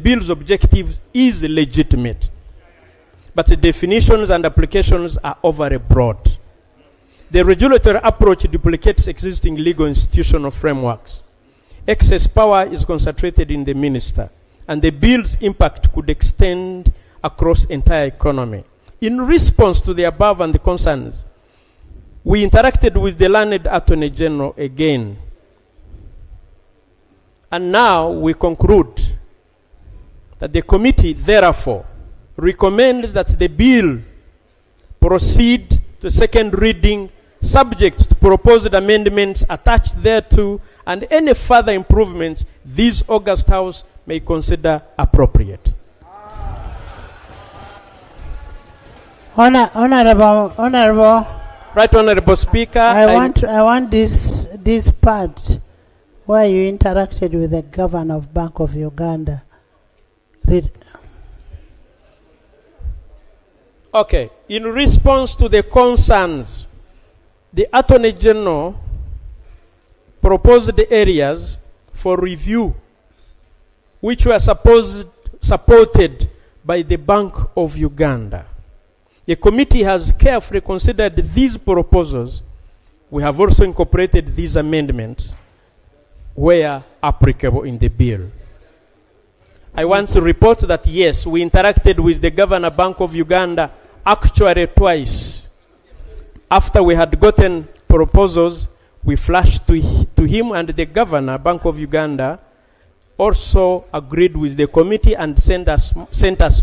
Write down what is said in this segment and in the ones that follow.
bill's objective is legitimate, but the definitions and applications are overly broad. The regulatory approach duplicates existing legal institutional frameworks. Excess power is concentrated in the minister, and the bill's impact could extend across the entire economy. In response to the above and the concerns, we interacted with the learned Attorney General again. And now we conclude that the committee, therefore, recommends that the bill proceed to second reading, subject to proposed amendments attached thereto, and any further improvements this August House may consider appropriate. Honorable. Right, Honorable Speaker. I want this part where you interacted with the Governor of Bank of Uganda. Read. Okay. In response to the concerns, the Attorney General proposed the areas for review which were supported by the Bank of Uganda. The committee has carefully considered these proposals. We have also incorporated these amendments where applicable in the bill. I want to report that yes, we interacted with the Governor Bank of Uganda actually twice. After we had gotten proposals, we flashed to him, and the Governor Bank of Uganda also agreed with the committee and sent us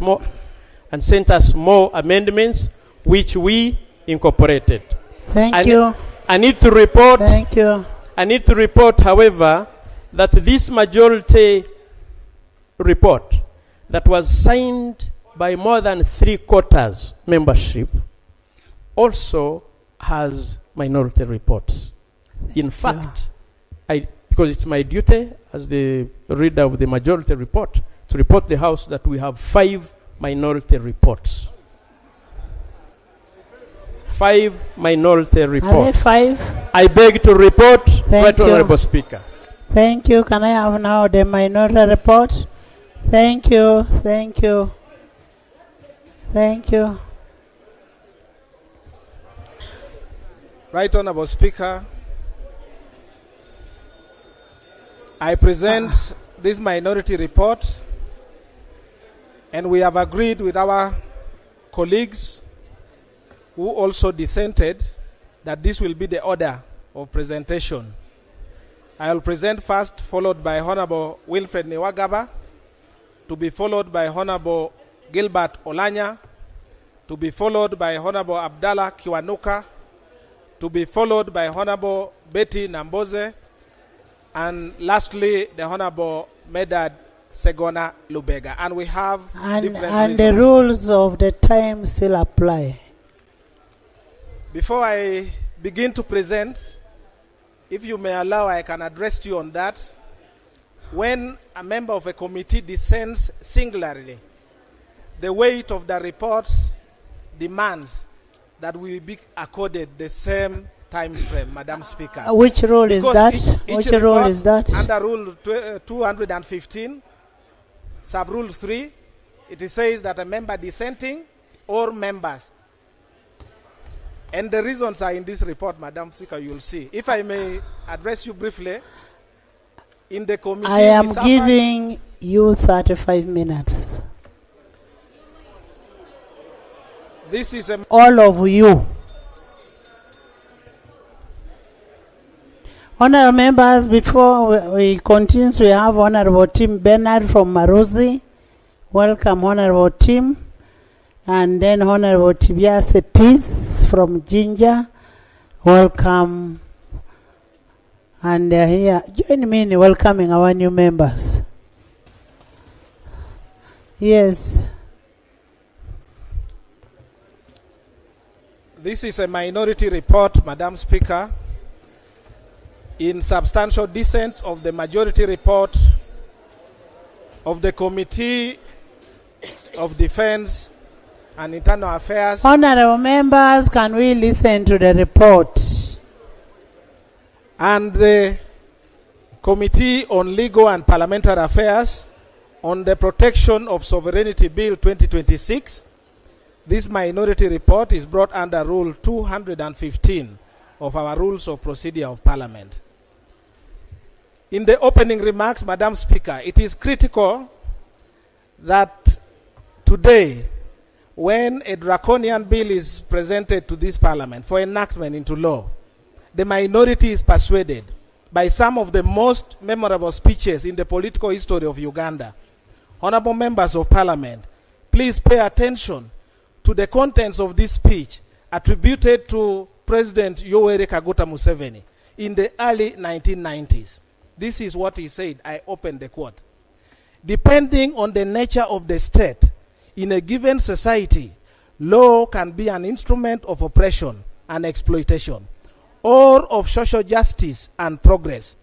more amendments, which we incorporated. Thank you. I need to report. Thank you. I need to report, however, that this majority report that was signed by more than 3/4 membership also has minority reports. In fact, because it's my duty as the reader of the majority report to report the House that we have 5 minority reports. 5 minority reports. Are they 5? I beg to report, Thank you. Honorable Speaker. Thank you. Can I have now the minority report? Thank you. Thank you. Thank you. Right Honorable Speaker, I present this minority report, and we have agreed with our colleagues who also dissented that this will be the order of presentation. I will present first, followed by Honorable Wilfred Niwagaba, to be followed by Honorable Gilbert Olanya, to be followed by Honorable Abdallah Kiwanuka, to be followed by Honorable Betty Namboze, and lastly, the Honorable Medad Segona Lubega. And we have and the rules of the time still apply. Before I begin to present, if you may allow, I can address you on that. When a member of a committee dissents singularly, the weight of the report demands that we be accorded the same time frame, Madam Speaker. Which rule is that? Which rule is that? Under Rule 215, Sub-Rule 3, it says that a member dissenting or members. And the reasons are in this report, Madam Speaker, you'll see. If I may address you briefly, in the committee... I am giving you 35 minutes. This is all of you. Honorable members, before we continue, we have Honorable Tim Bernard from Maruzi. Welcome, Honorable Tim. And then Honorable Tibiase Peace from Jinja. Welcome. And here, join me in welcoming our new members. Yes. This is a minority report, Madam Speaker, in substantial dissent of the majority report of the Committee of Defense and Internal Affairs. Honorable members, can we listen to the report? And the Committee on Legal and Parliamentary Affairs on the Protection of Sovereignty Bill 2026. This minority report is brought under Rule 215 of our Rules of Procedure of Parliament. In the opening remarks, Madam Speaker, it is critical that today, when a draconian bill is presented to this Parliament for enactment into law, the minority is persuaded by some of the most memorable speeches in the political history of Uganda. Honorable members of Parliament, please pay attention to the contents of this speech attributed to President Yoweri Kaguta Museveni in the early 1990s. This is what he said. I open the quote. Depending on the nature of the state, in a given society, law can be an instrument of oppression and exploitation, or of social justice and progress.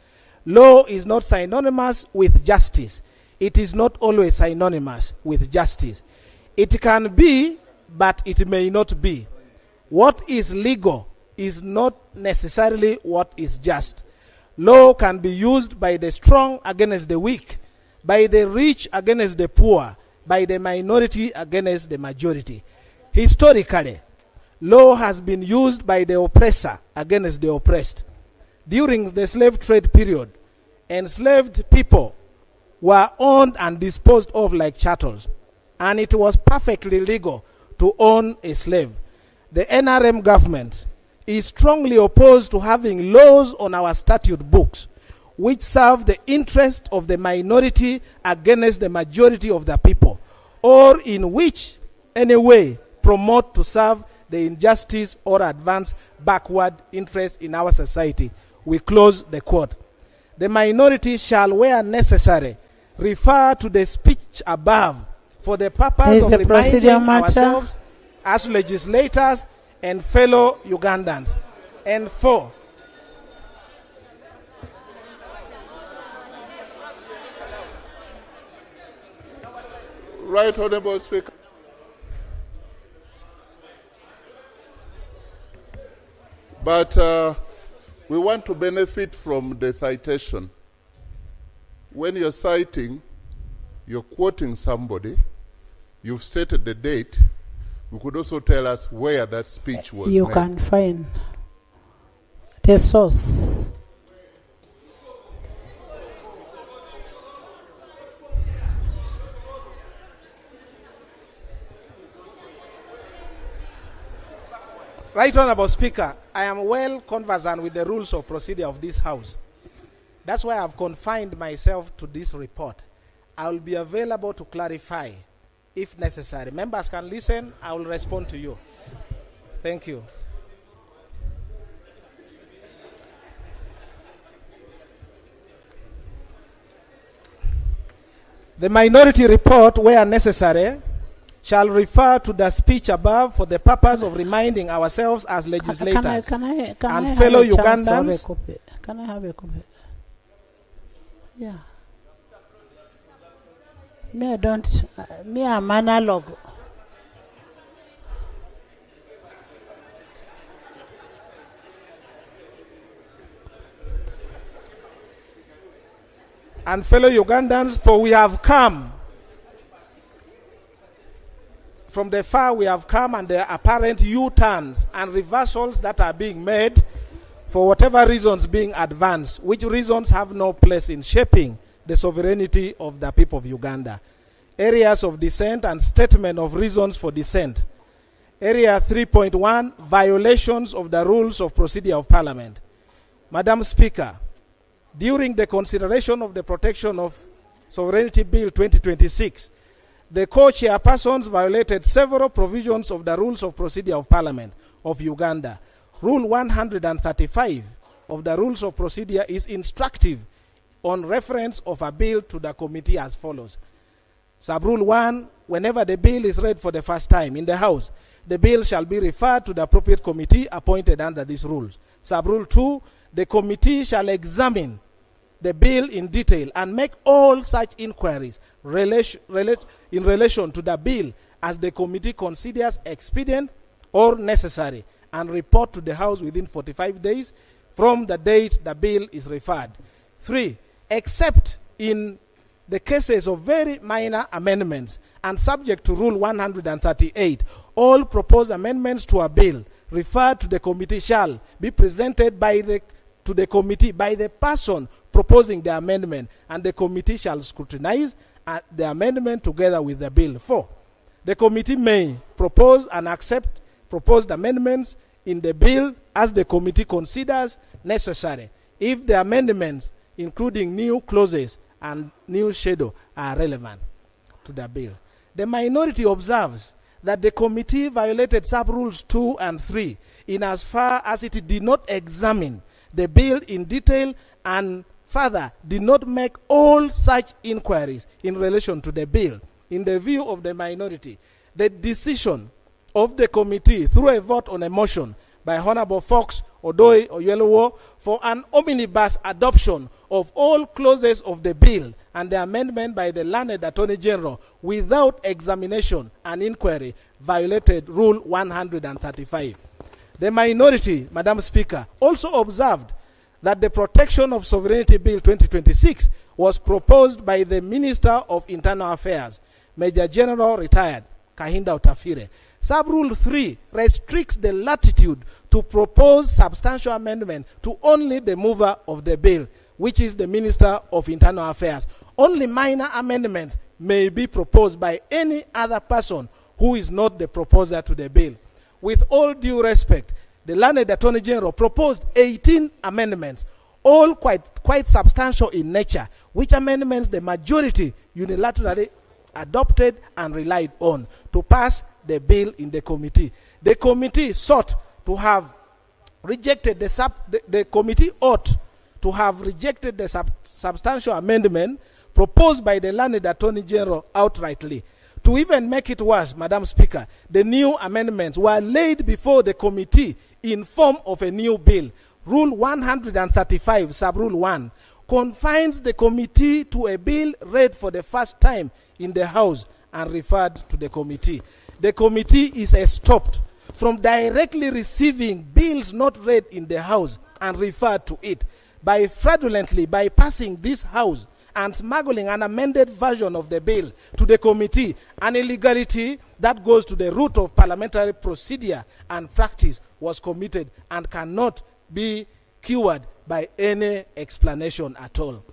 Law is not synonymous with justice. It is not always synonymous with justice. It can be, but it may not be. What is legal is not necessarily what is just. Law can be used by the strong against the weak, by the rich against the poor, by the minority against the majority. Historically, law has been used by the oppressor against the oppressed. During the slave trade period, enslaved people were owned and disposed of like chattels, and it was perfectly legal to own a slave. The NRM government is strongly opposed to having laws on our statute books which serve the interest of the minority against the majority of the people, or in which any way promote to serve the injustice or advance backward interest in our society. We close the quote. The minority shall, where necessary, refer to the speech above for the purpose of reminding ourselves as legislators and fellow Ugandans. And 4, Right, Honorable Speaker. But we want to benefit from the citation. When you're citing, you're quoting somebody, you've stated the date, you could also tell us where that speech was You made. can find the source. Right Honorable Speaker, I am well conversant with the rules of procedure of this House. That's why I've confined myself to this report. I will be available to clarify if necessary. Members can listen, I will respond to you. Thank you. The minority report, where necessary, shall refer to the speech above for the purpose of reminding ourselves as legislators Can I and have fellow a chance to have a Ugandans. copy? Can I have a copy? Yeah. Me, I don't. Me, I'm analog. And fellow Ugandans, for we have come from the far, we have come, and the apparent U-turns and reversals that are being made for whatever reasons being advanced, which reasons have no place in shaping the sovereignty of the people of Uganda. Areas of dissent and statement of reasons for dissent. Area 3.1, violations of the rules of procedure of Parliament. Madam Speaker, during the consideration of the Protection of Sovereignty Bill 2026, the co-chairpersons violated several provisions of the rules of procedure of Parliament of Uganda. Rule 135 of the rules of procedure is instructive on reference of a bill to the committee as follows. Sub-rule 1, whenever the bill is read for the first time in the House, the bill shall be referred to the appropriate committee appointed under these rules. Sub-rule 2, the committee shall examine the bill in detail and make all such inquiries in relation to the bill as the committee considers expedient or necessary, and report to the House within 45 days from the date the bill is referred. 3, except in the cases of very minor amendments and subject to Rule 138, all proposed amendments to a bill referred to the committee shall be presented to the committee by the person proposing the amendment, and the committee shall scrutinize the amendment together with the bill. 4. The committee may propose and accept proposed amendments in the bill as the committee considers necessary, if the amendments, including new clauses and new schedule, are relevant to the bill. The minority observes that the committee violated sub-rules 2 and 3 in as far as it did not examine the bill in detail and further did not make all such inquiries in relation to the bill. In the view of the minority, the decision of the committee through a vote on a motion by Honorable Fox, Odoi, Oyelowo for an omnibus adoption of all clauses of the bill and the amendment by the learned Attorney General without examination and inquiry violated Rule 135. The minority, Madam Speaker, also observed that the Protection of Sovereignty Bill 2026 was proposed by the Minister of Internal Affairs, Major General Retired Kahinda Otafire. Sub-Rule 3 restricts the latitude to propose substantial amendment to only the mover of the bill, which is the Minister of Internal Affairs. Only minor amendments may be proposed by any other person who is not the proposer to the bill. With all due respect, the learned Attorney General proposed 18 amendments, all quite substantial in nature, which amendments the majority unilaterally adopted and relied on to pass the bill in the committee. The committee sought to have rejected the committee ought to have rejected the substantial amendment proposed by the learned Attorney General outrightly. To even make it worse, Madam Speaker, the new amendments were laid before the committee in form of a new bill. Rule 135, Sub-Rule 1, confines the committee to a bill read for the first time in the House and referred to the committee. The committee is stopped from directly receiving bills not read in the House and referred to it by fraudulently bypassing this House and smuggling an amended version of the bill to the committee, an illegality that goes to the root of parliamentary procedure and practice was committed and cannot be cured by any explanation at all.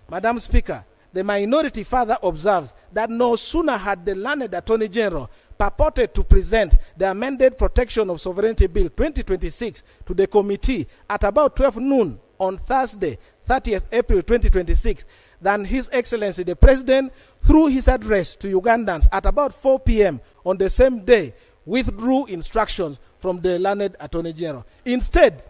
Madam Speaker, the minority further observes that no sooner had the learned Attorney General purported to present the amended Protection of Sovereignty Bill 2026 to the committee at about 12 noon on Thursday, 30th April 2026, than His Excellency the President, through his address to Ugandans at about 4 p.m. on the same day, withdrew instructions from the learned Attorney General. Instead,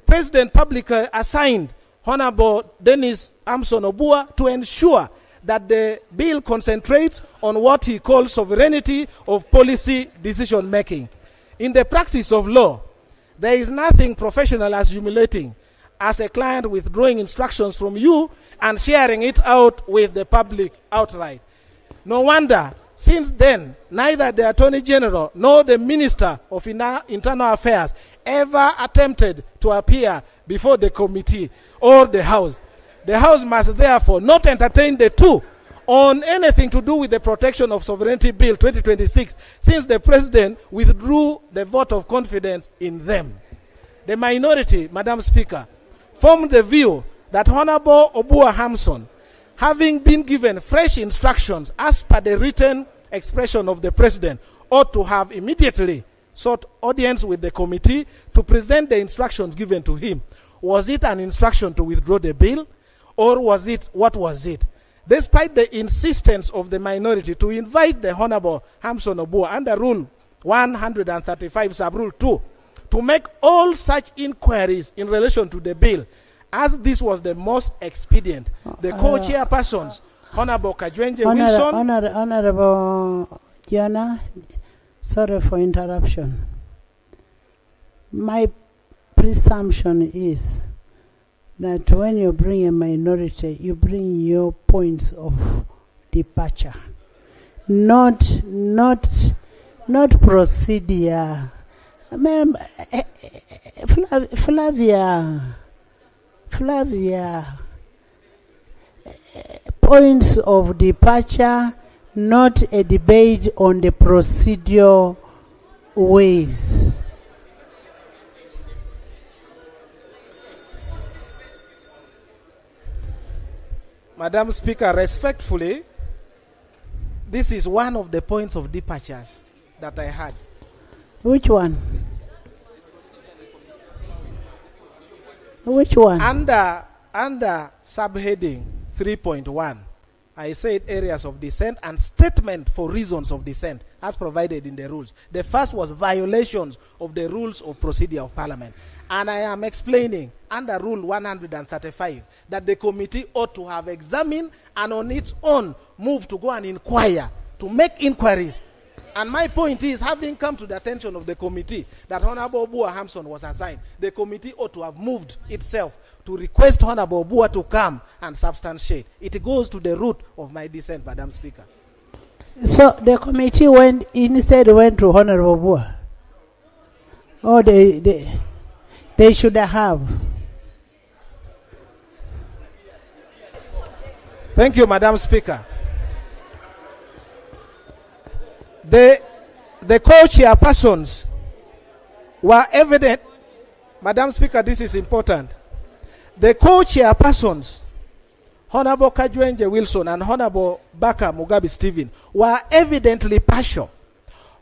President publicly assigned Honorable Dennis Amson Obua to ensure that the bill concentrates on what he calls sovereignty of policy decision-making. In the practice of law, there is nothing professional as humiliating as a client withdrawing instructions from you and sharing it out with the public outright. No wonder, since then, neither the Attorney General nor the Minister of Internal Affairs ever attempted to appear before the committee or the House. The House must therefore not entertain the two on anything to do with the Protection of Sovereignty Bill 2026, since the President withdrew the vote of confidence in them. The minority, Madam Speaker, formed the view that Honorable Obua Hamson, having been given fresh instructions as per the written expression of the President, ought to have immediately sought audience with the committee to present the instructions given to him. Was it an instruction to withdraw the bill, or what was it? Despite the insistence of the minority to invite the Honorable Hamson Obua under Rule 135 Sub-Rule 2 to make all such inquiries in relation to the bill, as this was the most expedient, the co-chairpersons, Honorable Kajwenje Wilson... Honorable Gianna, sorry for interruption. My presumption is that when you bring a minority, you bring your points of departure, not procedure. Flavia, points of departure, not a debate on the procedural ways. Madam Speaker, respectfully, this is one of the points of departures that I had. Which one? Which one? Under subheading 3.1, I said areas of dissent and statement for reasons of dissent as provided in the rules. The first was violations of the rules of procedure of Parliament. And I am explaining under Rule 135 that the committee ought to have examined and on its own move to go and inquire, to make inquiries. And my point is, having come to the attention of the committee that Honorable Obua Hampson was assigned, the committee ought to have moved itself to request Honorable Obua to come and substantiate. It goes to the root of my dissent, Madam Speaker. So the committee went to Honorable Obua? Oh, they should have. Thank you, Madam Speaker. The co-chairpersons were evident. Madam Speaker, this is important. The co-chairpersons, Honorable Kajwenje Wilson and Honorable Baka Mugabe Stephen, were evidently partial,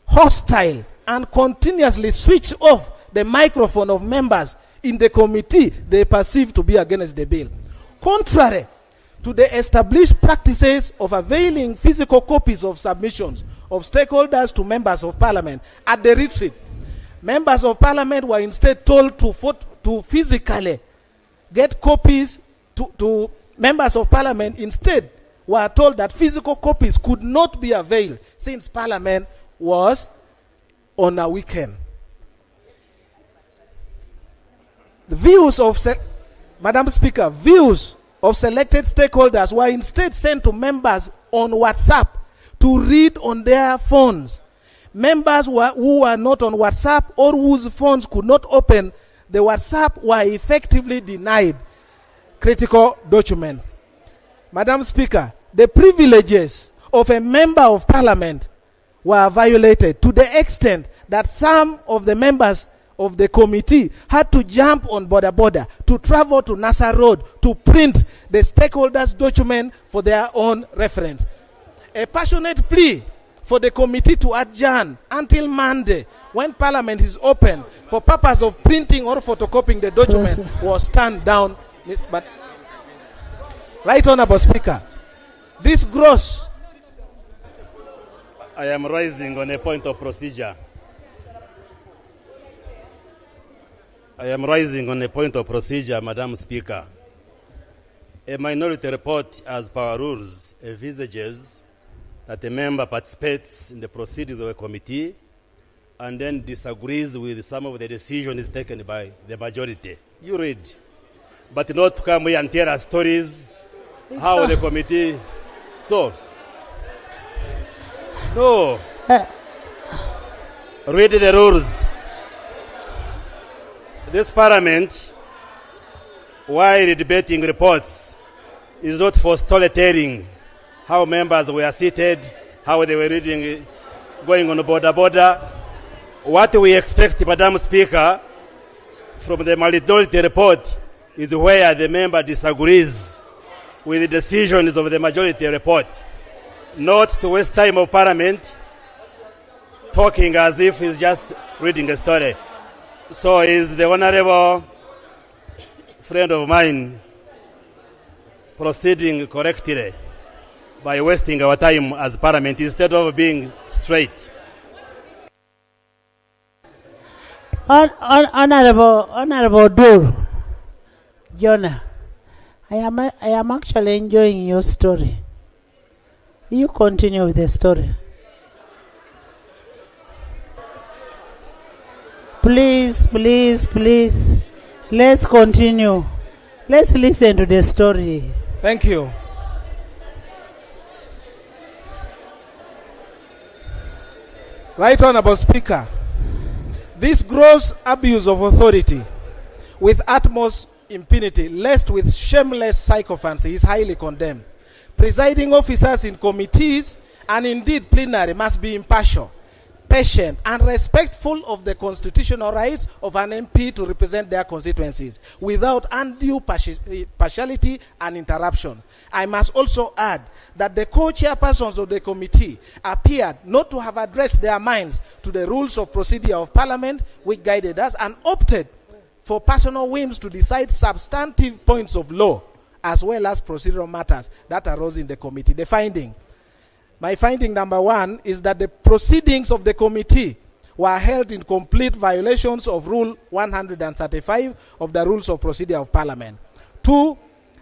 hostile, and continuously switched off the microphone of members in the committee they perceived to be against the bill. Contrary to the established practices of availing physical copies of submissions of stakeholders to members of Parliament at the retreat, members of Parliament were instead told to physically get copies to members of Parliament. Instead, were told that physical copies could not be availed since Parliament was on a weekend. The views of Madam Speaker, views of selected stakeholders were instead sent to members on WhatsApp to read on their phones. Members who were not on WhatsApp or whose phones could not open the WhatsApp were effectively denied critical document. Madam Speaker, the privileges of a member of Parliament were violated to the extent that some of the members of the committee had to jump on border to travel to Nassau Road to print the stakeholders' document for their own reference. A passionate plea for the committee to adjourn until Monday, when Parliament is open, for purpose of printing or photocopying the document was turned down. But, Right Honourable Speaker, this gross... I am rising on a point of procedure. Madam Speaker. A minority report, as per our rules, envisages that a member participates in the proceedings of a committee and then disagrees with some of the decisions taken by the majority. You read. But not to come here and tell us stories, how the committee... So, no. Read the rules. This Parliament, while debating reports, is not for storytelling, how members were seated, how they were reading, going on border. What we expect, Madam Speaker, from the minority report is where the member disagrees with the decisions of the majority report, not to waste time of Parliament talking as if he's just reading a story. So is the honorable friend of mine proceeding correctly by wasting our time as Parliament instead of being straight? Honorable Odur, Jonah, I am actually enjoying your story. You continue with the story. Please. Let's continue. Let's listen to the story. Thank you. Right Honourable Speaker, this gross abuse of authority with utmost impunity laced with shameless sycophancy is highly condemned. Presiding officers in committees and indeed plenary must be impartial, patient, and respectful of the constitutional rights of an MP to represent their constituencies without undue partiality and interruption. I must also add that the co-chairpersons of the committee appeared not to have addressed their minds to the rules of procedure of Parliament which guided us, and opted for personal whims to decide substantive points of law as well as procedural matters that arose in the committee. My finding number 1 is that the proceedings of the committee were held in complete violations of Rule 135 of the Rules of Procedure of Parliament. 2,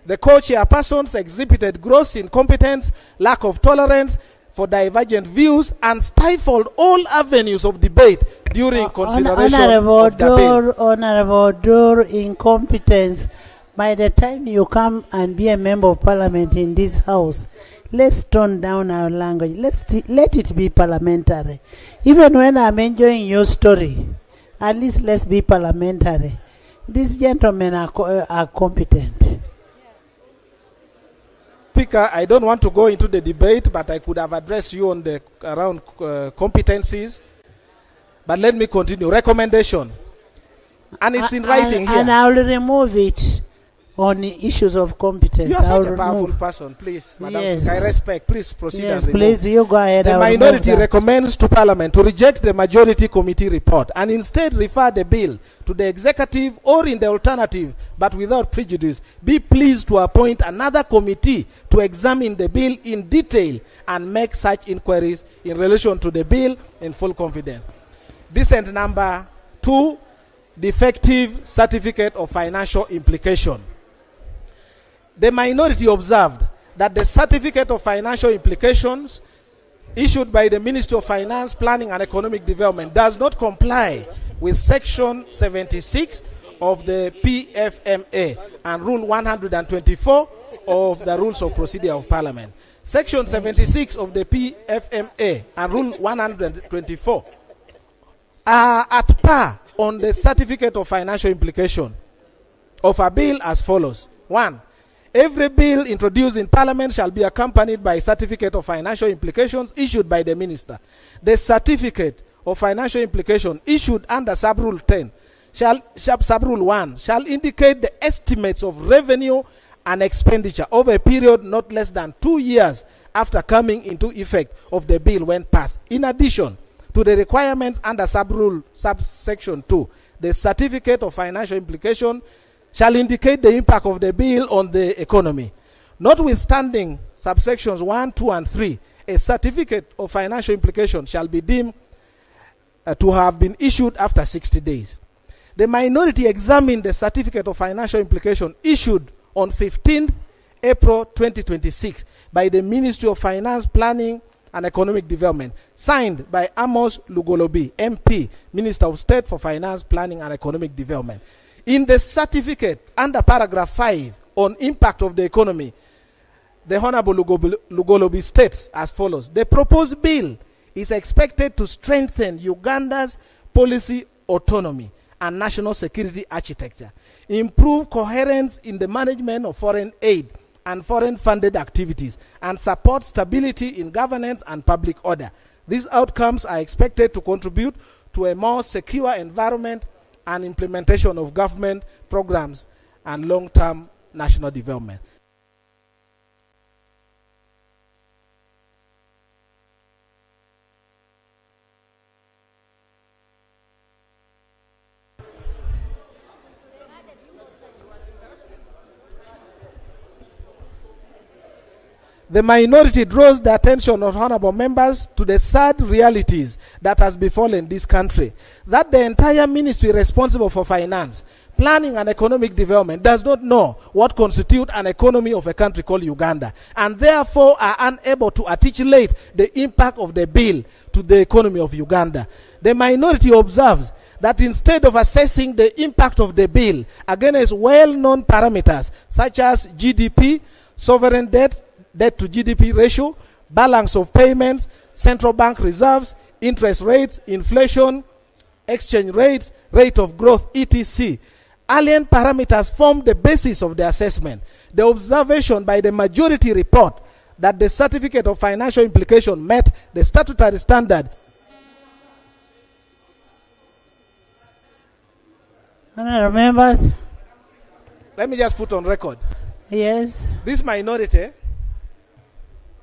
the co-chairpersons exhibited gross incompetence, lack of tolerance for divergent views, and stifled all avenues of debate during consideration of the bill. Honorable Odur, incompetence. By the time you come and be a member of Parliament in this house, let's tone down our language. Let it be parliamentary. Even when I'm enjoying your story, at least let's be parliamentary. These gentlemen are competent. Speaker, I don't want to go into the debate, but I could have addressed you on the around competencies. But let me continue. Recommendation. And it's in writing here. And I will remove it on the issues of competence. You are such a powerful person. Please, Madam, yes. I respect. Please proceed. Yes, and please, you go ahead. The minority recommends to Parliament to reject the majority committee report and instead refer the bill to the executive, or in the alternative, but without prejudice, be pleased to appoint another committee to examine the bill in detail and make such inquiries in relation to the bill in full confidence. Dissent number 2, defective certificate of financial implication. The minority observed that the certificate of financial implications issued by the Ministry of Finance, Planning and Economic Development does not comply with Section 76 of the PFMA and Rule 124 of the Rules of Procedure of Parliament. Section 76 of the PFMA and Rule 124 are at par on the certificate of financial implication of a bill as follows. 1. Every bill introduced in Parliament shall be accompanied by a certificate of financial implications issued by the Minister. The certificate of financial implication issued under Sub-Rule 10 Sub-Rule 1 shall indicate the estimates of revenue and expenditure over a period not less than 2 years after coming into effect of the bill when passed. In addition to the requirements under Sub-Rule Subsection 2, the certificate of financial implication shall indicate the impact of the bill on the economy. Notwithstanding subsections 1, 2, and 3, a certificate of financial implication shall be deemed to have been issued after 60 days. The minority examined the certificate of financial implication issued on 15 April 2026 by the Ministry of Finance, Planning and Economic Development, signed by Amos Lugolobi, MP, Minister of State for Finance, Planning and Economic Development. In the certificate, under paragraph 5 on impact of the economy, the Honorable Lugolobi states as follows: the proposed bill is expected to strengthen Uganda's policy autonomy and national security architecture, improve coherence in the management of foreign aid and foreign funded activities, and support stability in governance and public order. These outcomes are expected to contribute to a more secure environment and implementation of government programs and long-term national development. The minority draws the attention of honorable members to the sad realities that has befallen this country, that the entire ministry responsible for finance, planning and economic development does not know what constitutes an economy of a country called Uganda, and therefore are unable to articulate the impact of the bill to the economy of Uganda. The minority observes that instead of assessing the impact of the bill against well-known parameters such as GDP, sovereign debt to GDP ratio, balance of payments, central bank reserves, interest rates, inflation, exchange rates, rate of growth, etc., alien parameters formed the basis of the assessment. The observation by the majority report that the certificate of financial implication met the statutory standard. Honourable members. Let me just put on record. Yes. This minority,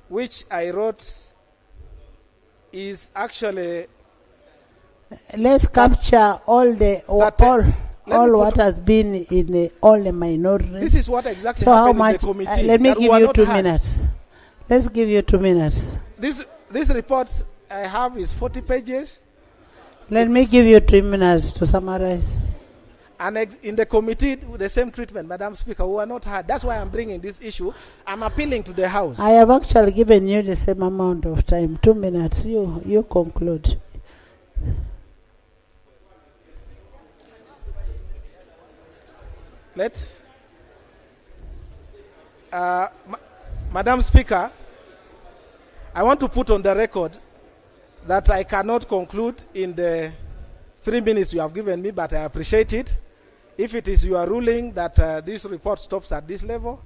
which I wrote, is actually. Let's capture all the all what has been in all the minorities. This is what exactly so happened how much, in the committee. let me give you 2 had. minutes. Let's give you 2 minutes. This report I have is 40 pages. Let me give you 3 minutes to summarize. And in the committee, the same treatment, Madam Speaker, who are not heard. That's why I'm bringing this issue. I'm appealing to the House. I have actually given you the same amount of time. 2 minutes. You conclude. Madam Speaker, I want to put on the record that I cannot conclude in the 3 minutes you have given me, but I appreciate it. If it is your ruling that this report stops at this level,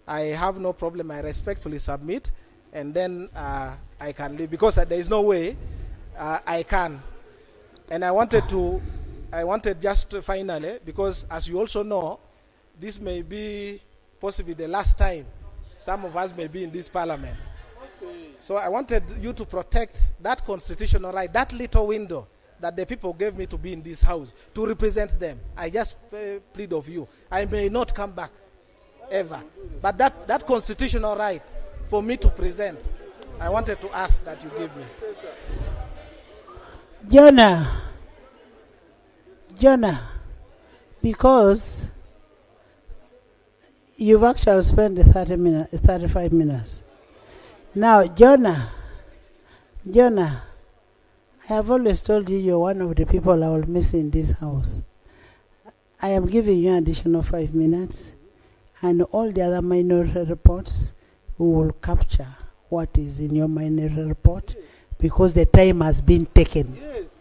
I have no problem. I respectfully submit, and then I can leave, because there is no way I can. And I wanted just to finally, because as you also know, this may be possibly the last time some of us may be in this parliament. Okay. So I wanted you to protect that constitutional right, that little window that the people gave me to be in this house, to represent them. I just plead of you. I may not come back, ever. But that constitutional right for me to present, I wanted to ask that you give me. Jonah, because you've actually spent the 35 minutes. Now, Jonah, I have always told you you're one of the people I will miss in this house. I am giving you an additional 5 minutes, and all the other minority reports, we will capture what is in your minority report, because the time has been taken. Yes.